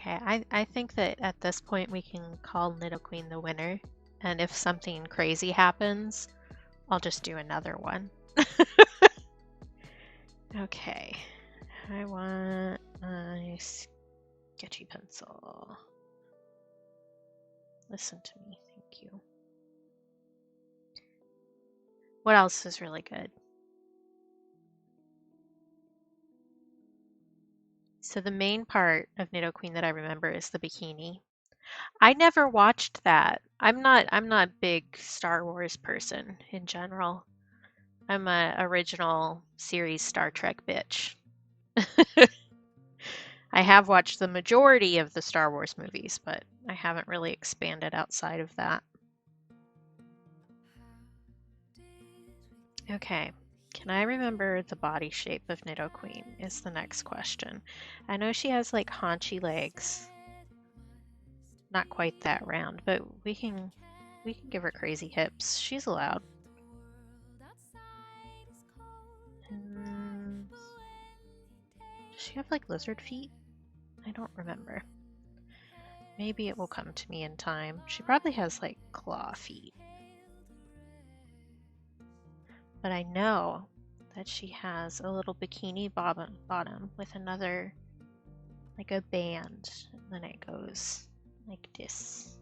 Okay, I think that at this point we can call Nidoqueen the winner. And if something crazy happens, I'll just do another one. Okay, I want my sketchy pencil. Listen to me, thank you. What else is really good? So the main part of Nidoqueen that I remember is the bikini. I never watched that. I'm not a big Star Wars person in general. I'm a original series Star Trek bitch. I have watched the majority of the Star Wars movies, but I haven't really expanded outside of that. Okay. Can I remember the body shape of Nidoqueen is the next question. I know she has like haunchy legs. Not quite that round, but we can give her crazy hips. She's allowed. Does she have like lizard feet? I don't remember. Maybe it will come to me in time. She probably has like claw feet. But I know that she has a little bikini bottom with another, like a band, and then it goes like this.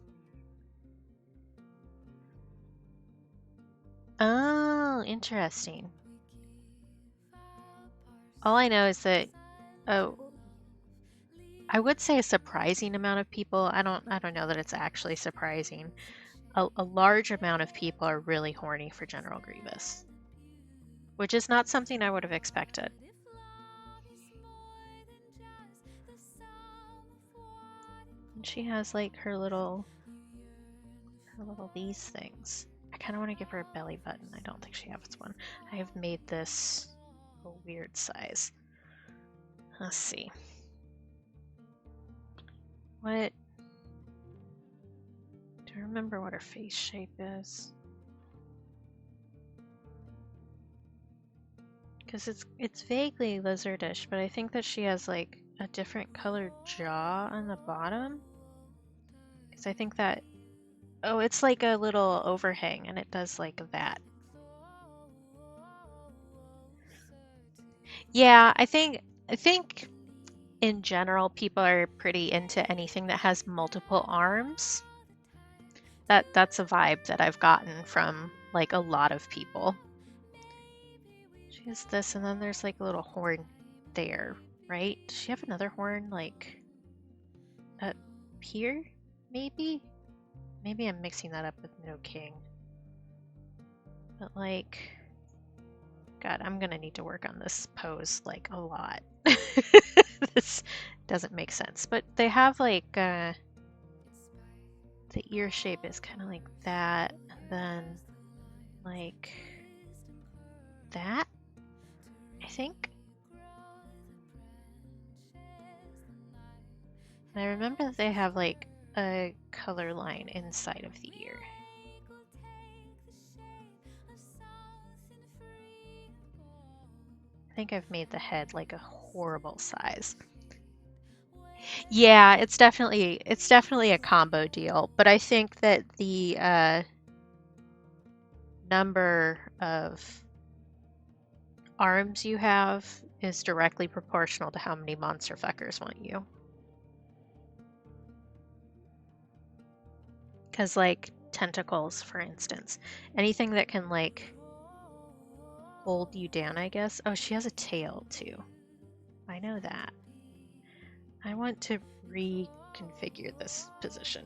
Oh, interesting. All I know is that, oh, I would say a surprising amount of people. I don't know that it's actually surprising. A large amount of people are really horny for General Grievous, which is not something I would have expected. And she has like her little these things. I kind of want to give her a belly button. I don't think she has one. I have made this a weird size. Let's see. What? Do I remember what her face shape is? Because it's vaguely lizardish, but I think that she has like a different colored jaw on the bottom. Because I think that, oh, it's like a little overhang, and it does like that. Yeah, I think in general people are pretty into anything that has multiple arms. That's a vibe that I've gotten from like a lot of people. She has this, and then there's like a little horn there, right? Does she have another horn like up here? Maybe? Maybe I'm mixing that up with Nidoking. But like, God, I'm gonna need to work on this pose like a lot. This doesn't make sense. But they have like the ear shape is kind of like that, and then like that, I think. And I remember that they have like a color line inside of the ear. I think I've made the head like a horrible size. Yeah, it's definitely a combo deal, but I think that the number of arms you have is directly proportional to how many monster fuckers want you. Because, like, tentacles, for instance, anything that can, like, hold you down, I guess. Oh, she has a tail, too. I know that. I want to reconfigure this position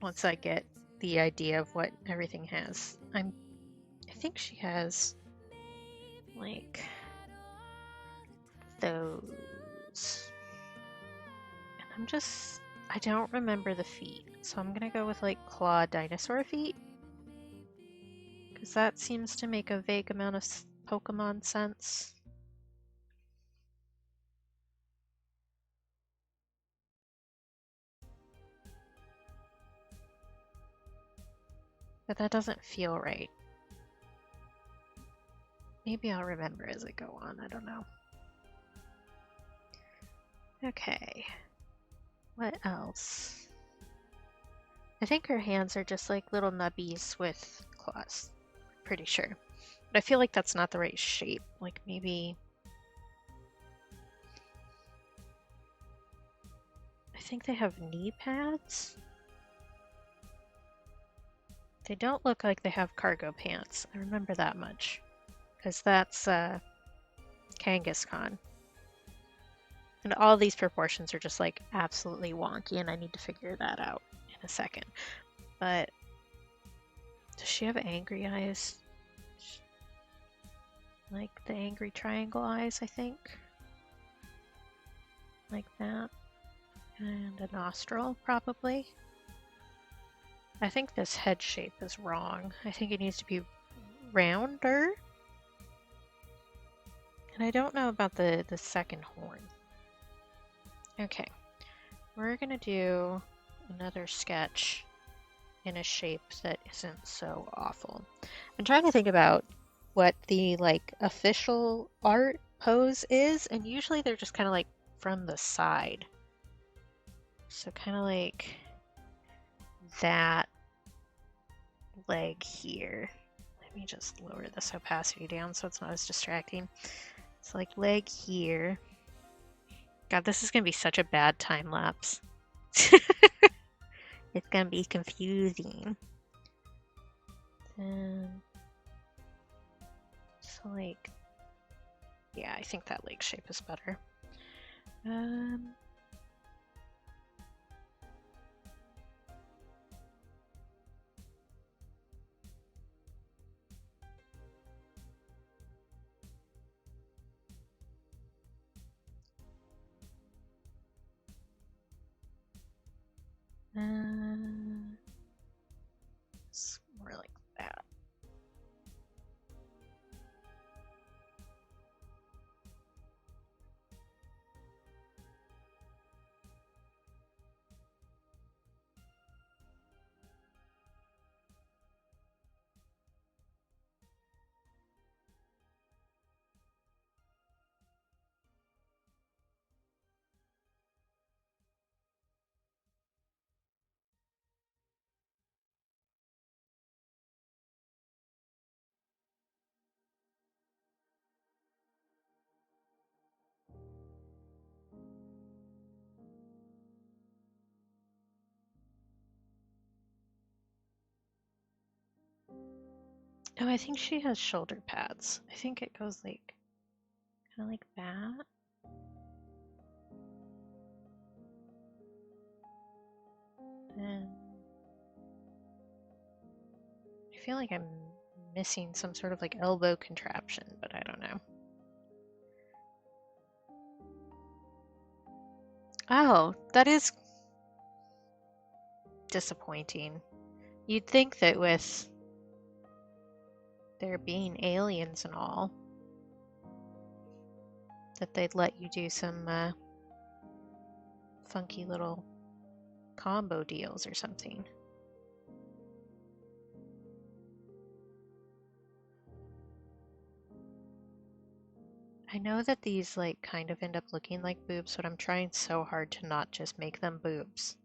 once I get the idea of what everything has. I think she has, like, those. And I don't remember the feet, so I'm gonna go with like claw dinosaur feet. Because that seems to make a vague amount of Pokemon sense. But that doesn't feel right. Maybe I'll remember as I go on, I don't know. Okay. What else? I think her hands are just like little nubbies with claws. Pretty sure. But I feel like that's not the right shape. Like maybe... I think they have knee pads. They don't look like they have cargo pants. I remember that much. Because that's Kangaskhan. And all these proportions are just like absolutely wonky, and I need to figure that out in a second. But does she have angry eyes? Like the angry triangle eyes, I think. Like that. And a nostril, probably. I think this head shape is wrong. I think it needs to be rounder. And I don't know about the second horn. Okay. We're gonna do another sketch in a shape that isn't so awful. I'm trying to think about what the like official art pose is, and usually they're just kind of like from the side. So kind of like that leg here. Let me just lower this opacity down so it's not as distracting. It's like leg here. God, this is gonna be such a bad time lapse. It's gonna be confusing. And so like, yeah, I think that leg shape is better. It's more like that. Oh, I think she has shoulder pads. I think it goes like kind of like that. And I feel like I'm missing some sort of like elbow contraption, but I don't know. Oh, that is disappointing. You'd think that with there being aliens and all, that they'd let you do some funky little combo deals or something. I know that these like kind of end up looking like boobs, but I'm trying so hard to not just make them boobs.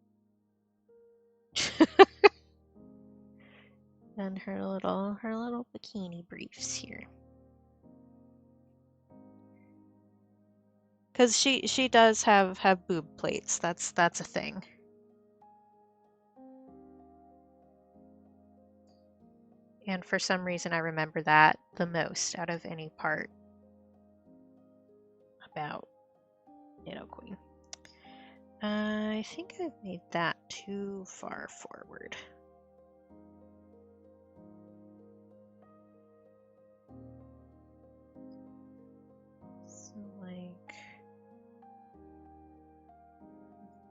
And her little bikini briefs here. Cause she does have boob plates. That's a thing. And for some reason I remember that the most out of any part about Nidoqueen. I think I've made that too far forward. So like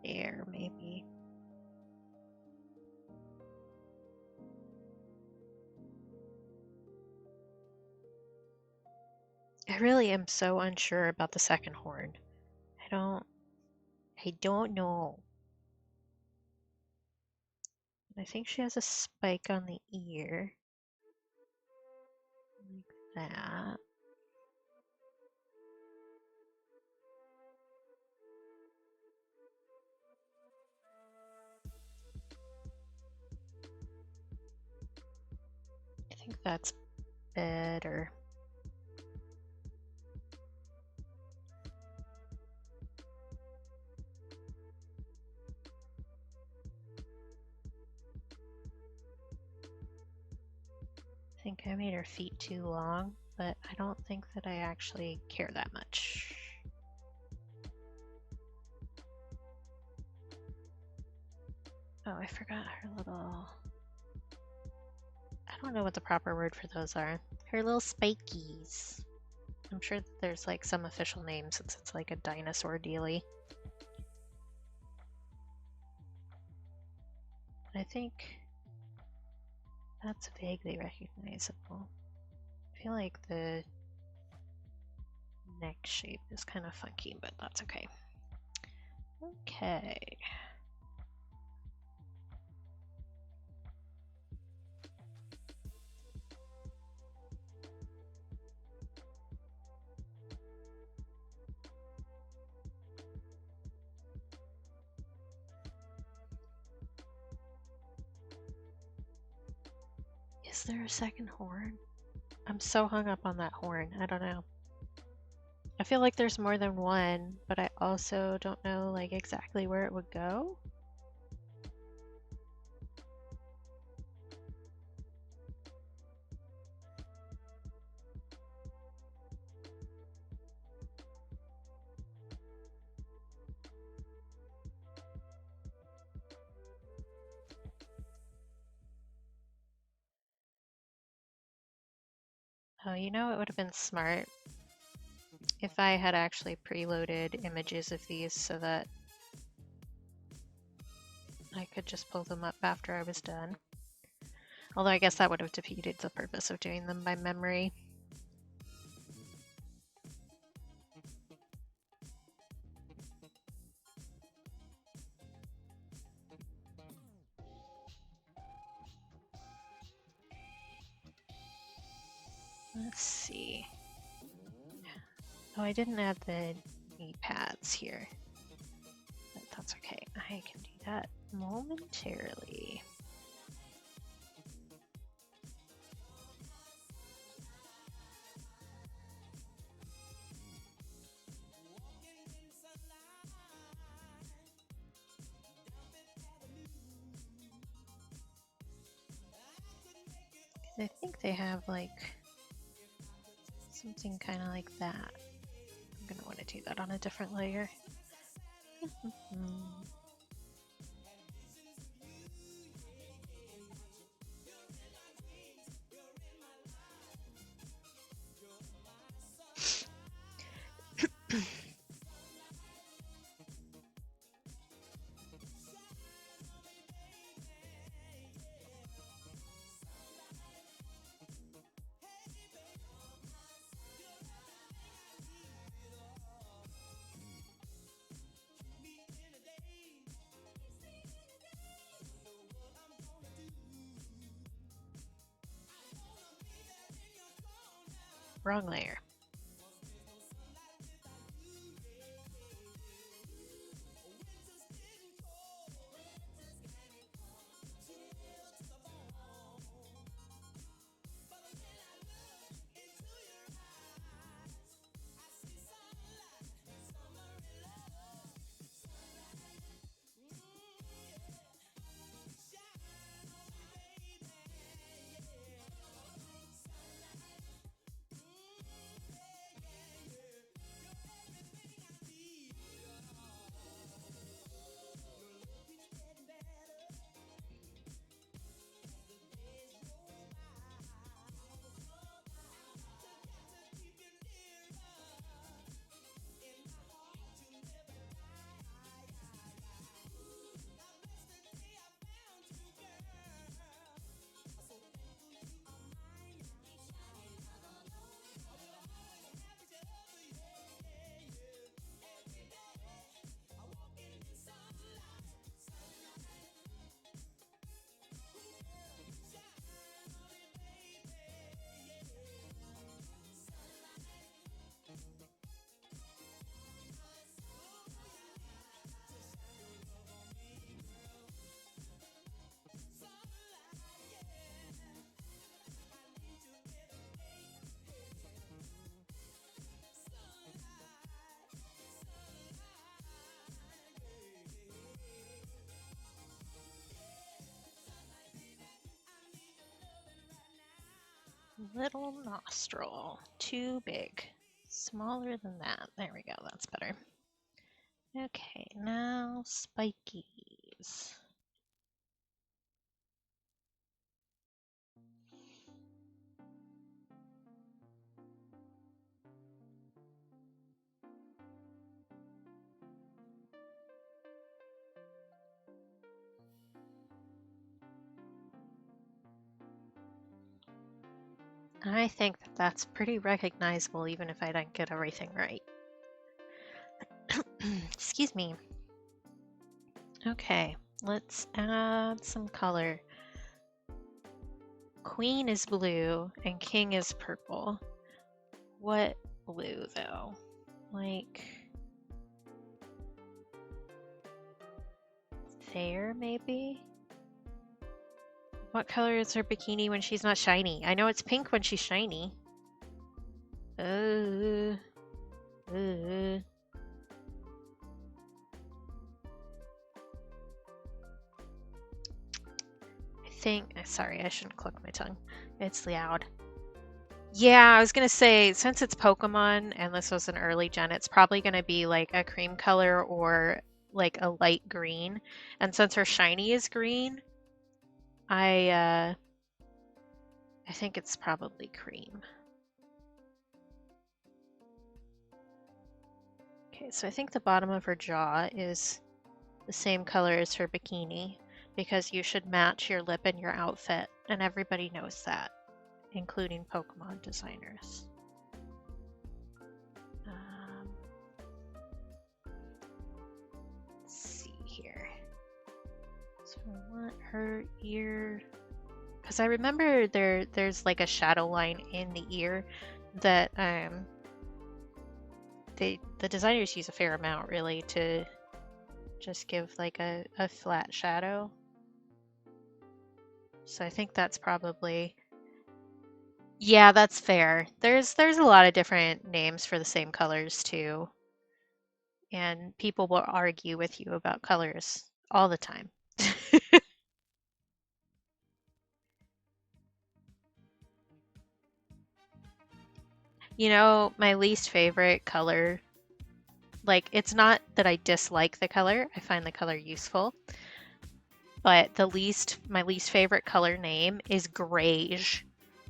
there maybe. I really am so unsure about the second horn. I don't know. I think she has a spike on the ear. Like that. think that's better. I think I made her feet too long, but I don't think that I actually care that much. Oh, I forgot her little... I don't know what the proper word for those are. Her little spikies. I'm sure that there's like some official name since it's like a dinosaur dealie. I think that's vaguely recognizable. I feel like the neck shape is kind of funky, but that's okay. Okay. Is there a second horn? I'm so hung up on that horn. I don't know. I feel like there's more than one, but I also don't know like exactly where it would go. Oh, you know, it would have been smart if I had actually preloaded images of these so that I could just pull them up after I was done. Although I guess that would have defeated the purpose of doing them by memory. Let's see. Oh, I didn't add the knee pads here. But that's okay. I can do that momentarily. I think they have like something kind of like that. I'm gonna want to do that on a different layer. Wrong layer. little nostril. Too big. Smaller than that. There we go. That's better. Okay, now spikies. I think that that's pretty recognizable even if I don't get everything right. Excuse me. Okay, let's add some color. Queen is blue and king is purple. What blue though? Like there maybe? What color is her bikini when she's not shiny? I know it's pink when she's shiny. I think, sorry, I shouldn't click my tongue. It's loud. Yeah, I was gonna say, since it's Pokemon and this was an early gen, it's probably gonna be like a cream color or like a light green. And since her shiny is green, I think it's probably cream. Okay, so I think the bottom of her jaw is the same color as her bikini because you should match your lip and your outfit, and everybody knows that, including Pokemon designers. Let's see here. So I want her ear, because I remember there's like a shadow line in the ear that the designers use a fair amount really to just give like a flat shadow. So I think that's probably, yeah, that's fair. There's a lot of different names for the same colors too. And people will argue with you about colors all the time. You know, my least favorite color, like it's not that I dislike the color, I find the color useful, but my least favorite color name is greige,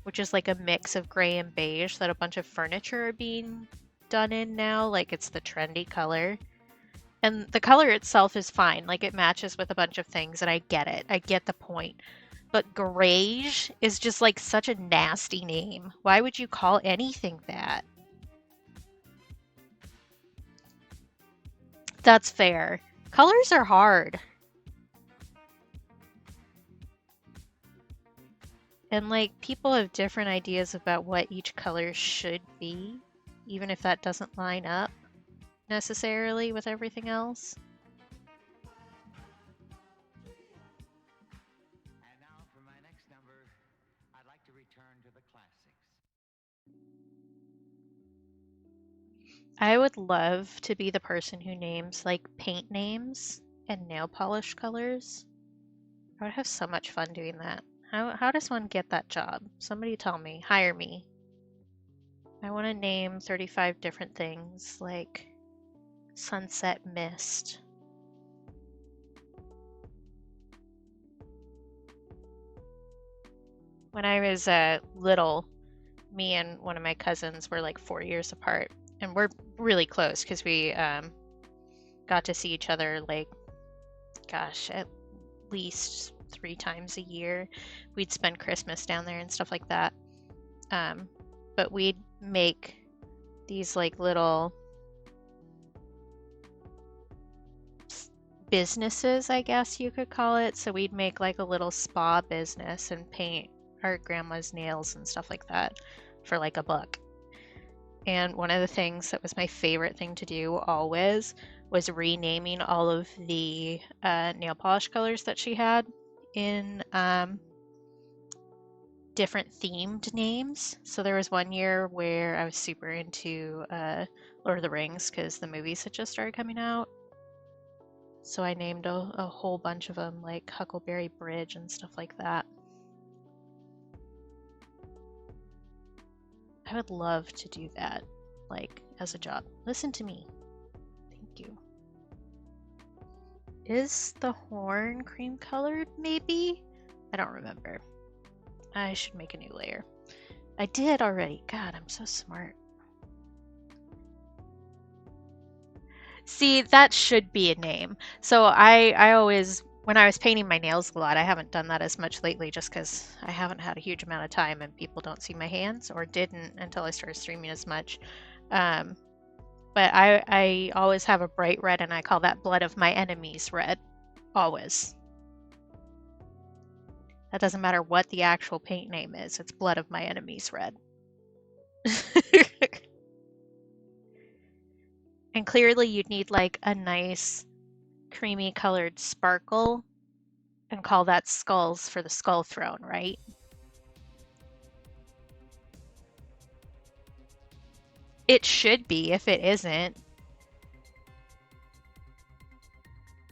which is like a mix of gray and beige that a bunch of furniture are being done in now. Like it's the trendy color. And the color itself is fine. Like it matches with a bunch of things and I get it. I get the point. But greige is just like such a nasty name. Why would you call anything that? That's fair. Colors are hard. And like people have different ideas about what each color should be, even if that doesn't line up necessarily with everything else. And now for my next number, I'd like to return to the classics. I would love to be the person who names like paint names and nail polish colors. I would have so much fun doing that. How does one get that job? Somebody tell me, hire me. I want to name 35 different things like sunset mist. When I was little, me and one of my cousins were like 4 years apart, and we're really close because we got to see each other like, gosh, at least 3 times a year. We'd spend Christmas down there and stuff like that. But we'd make these like little businesses, I guess you could call it. So we'd make like a little spa business and paint our grandma's nails and stuff like that for like $1. And one of the things that was my favorite thing to do always was renaming all of the nail polish colors that she had in different themed names. So there was one year where I was super into Lord of the Rings because the movies had just started coming out. So I named a whole bunch of them, like Huckleberry Bridge and stuff like that. I would love to do that, like, as a job. Listen to me. Thank you. Is the horn cream colored, maybe? I don't remember. I should make a new layer. I did already. God, I'm so smart. See, that should be a name. So I always, when I was painting my nails a lot, I haven't done that as much lately just because I haven't had a huge amount of time and people don't see my hands, or didn't until I started streaming as much. Um, but I always have a bright red, and I call that blood of my enemies red. Always. That doesn't matter what the actual paint name is, it's blood of my enemies red. And clearly you'd need like a nice creamy colored sparkle and call that skulls for the skull throne, right? It should be if it isn't.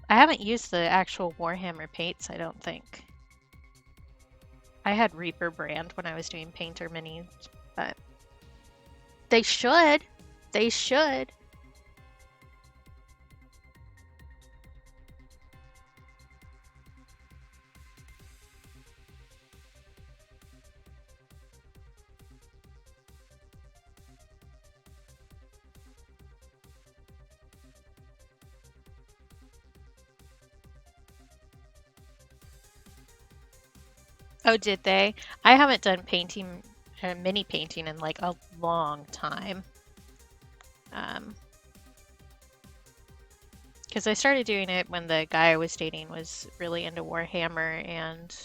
I haven't used the actual Warhammer paints, I don't think. I had Reaper brand when I was doing painter minis, but they should. They should. Oh, did they? I haven't done painting, mini painting in like a long time. Because I started doing it when the guy I was dating was really into Warhammer, and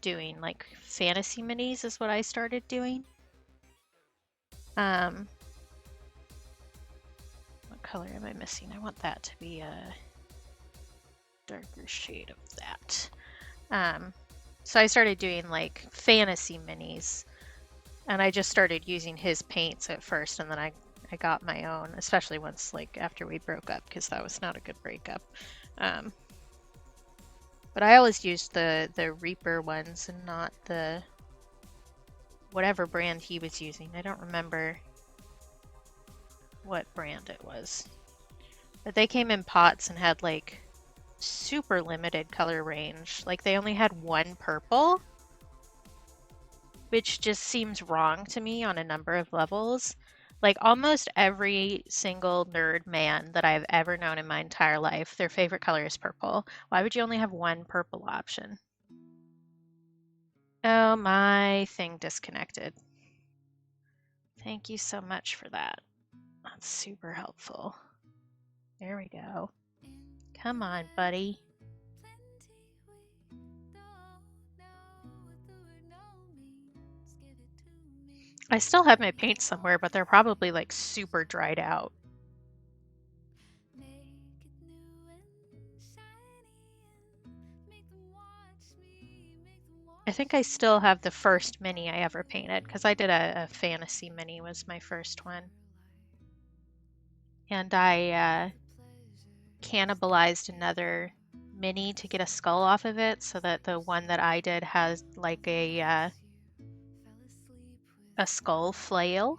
doing like fantasy minis is what I started doing. What color am I missing? I want that to be a darker shade of that. So I started doing like fantasy minis, and I just started using his paints at first, and then I got my own, especially once like after we broke up, because that was not a good breakup. But I always used the Reaper ones and not the whatever brand he was using. I don't remember what brand it was. But they came in pots and had like super limited color range. Like they only had one purple, which just seems wrong to me on a number of levels. Like almost every single nerd man that I've ever known in my entire life, their favorite color is purple. Why would you only have one purple option? Oh, my thing disconnected. Thank you so much for that. That's super helpful. There we go. Come on, buddy. I still have my paints somewhere, but they're probably like super dried out. I think I still have the first mini I ever painted, because I did a fantasy mini was my first one. And I cannibalized another mini to get a skull off of it, so that the one that I did has like a skull flail.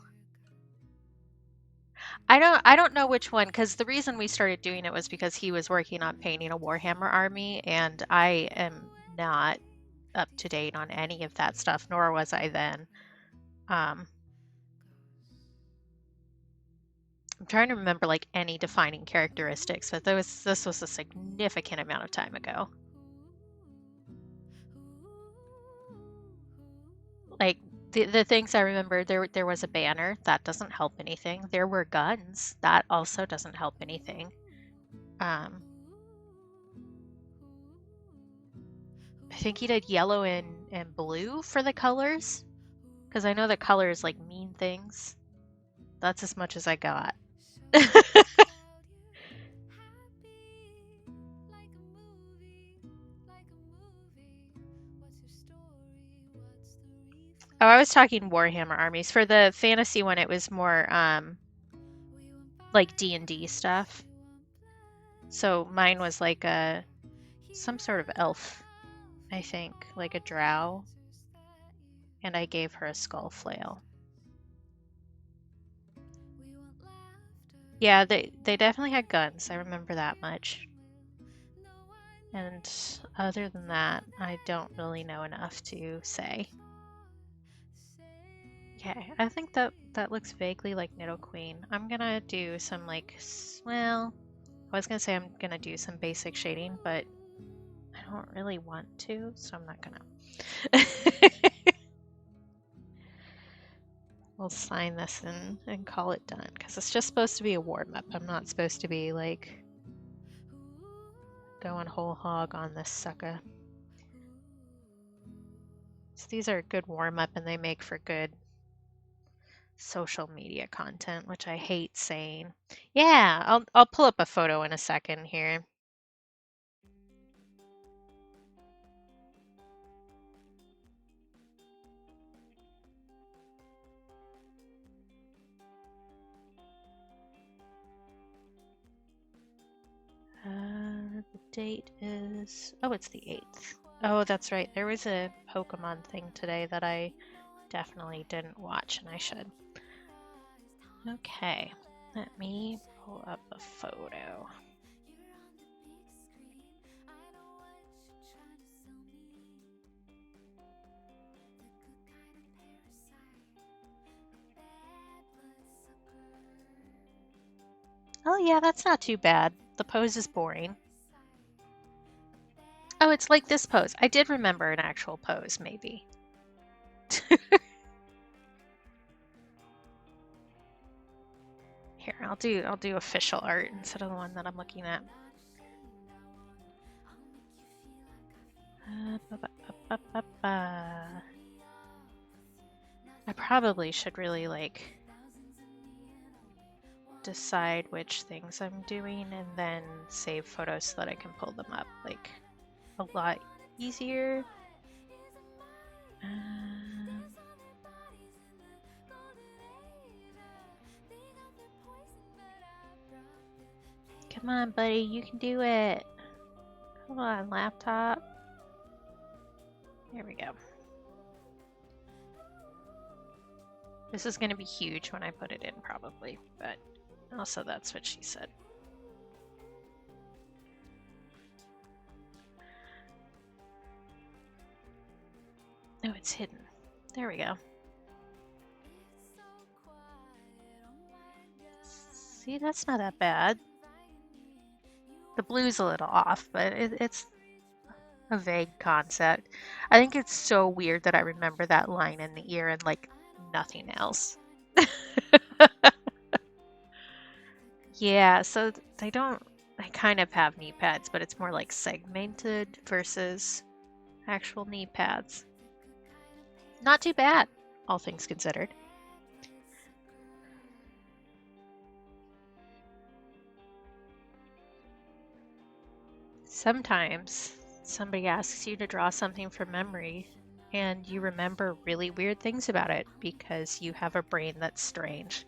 I don't know which one, because the reason we started doing it was because he was working on painting a Warhammer army, and I am not up to date on any of that stuff, nor was I then. I'm trying to remember like any defining characteristics, but this was a significant amount of time ago. Like the things I remember, there was a banner, that doesn't help anything. There were guns, that also doesn't help anything. I think he did yellow and blue for the colors, because I know the colors like mean things. That's as much as I got. Oh, I was talking Warhammer armies. For the fantasy one, it was more like D&D stuff. So mine was like some sort of elf, I think, like a drow, and I gave her a skull flail. Yeah, they definitely had guns. I remember that much. And other than that, I don't really know enough to say. Okay, I think that looks vaguely like Nidoqueen. I'm gonna do some like, well, I was gonna say I'm gonna do some basic shading, but I don't really want to, so I'm not gonna. We'll sign this in and call it done, because it's just supposed to be a warm-up. I'm not supposed to be like going whole hog on this sucker. So these are a good warm-up and they make for good social media content, which I hate saying. Yeah, I'll pull up a photo in a second here. The date is, oh, it's the 8th. Oh, that's right. There was a Pokemon thing today that I definitely didn't watch, and I should. Okay, let me pull up a photo. Oh yeah, that's not too bad. The pose is boring. Oh, it's like this pose. I did remember an actual pose, maybe. Here, I'll do official art instead of the one that I'm looking at. I probably should really like decide which things I'm doing and then save photos so that I can pull them up like a lot easier. Come on, buddy, you can do it. Come on, laptop. There we go. This is going to be huge when I put it in, probably, but also that's what she said. Oh, it's hidden. There we go. See, that's not that bad. The blue's a little off, but it's a vague concept. I think it's so weird that I remember that line in the ear and like nothing else. Yeah, so they kind of have knee pads, but it's more like segmented versus actual knee pads. Not too bad, all things considered. Sometimes somebody asks you to draw something from memory and you remember really weird things about it because you have a brain that's strange.